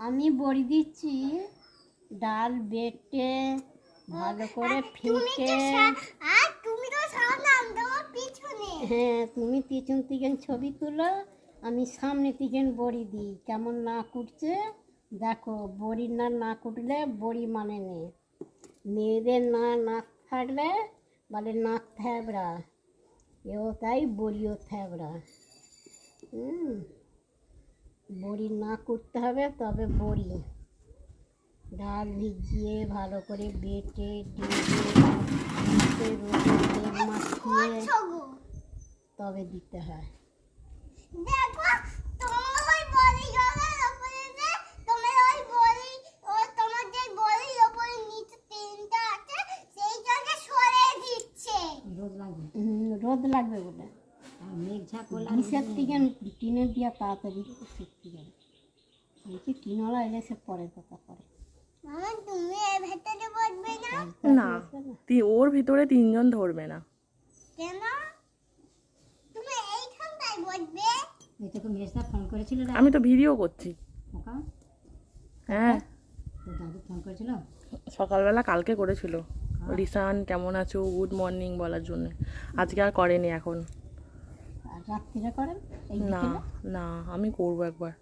আমি বড়ি দিচ্ছি, ডাল বেটে ভালো করে ফেটে। হ্যাঁ, তুমি পিছন থেকে ছবি তুলো, আমি সামনে থেকে বড়ি দিই। কেমন না কুটছে দেখো। বড়ি না কুটলে বড়ি মানে নেই। মেয়েদের নাক থাকলে বলে নাক থ্যাবড়া, এও তাই বড়িও থ্যাবড়া। বড়ি না করতে হবে, তবে বড়ি ডাল ভিজিয়ে ভালো করে বেটে তেল মাখিয়ে তবে দিতে হয়। রোদ লাগবে বলে গ্যাসের থেকে টিনের দিয়া তাড়াতাড়ি শিখতে যাবে। বলছি টিনওয়ালা এলে সে পরের কথা করে। না, ওর ভিতরে তিনজন ধরবে না। আমি তো ভিডিও করছি। হ্যাঁ, সকালবেলা কালকে করেছিল রিসান কেমন আছো গুড মর্নিং বলার জন্য। আজকে আর করেনি এখন। রাত্রিরে করেন? না না, আমি করবো একবার।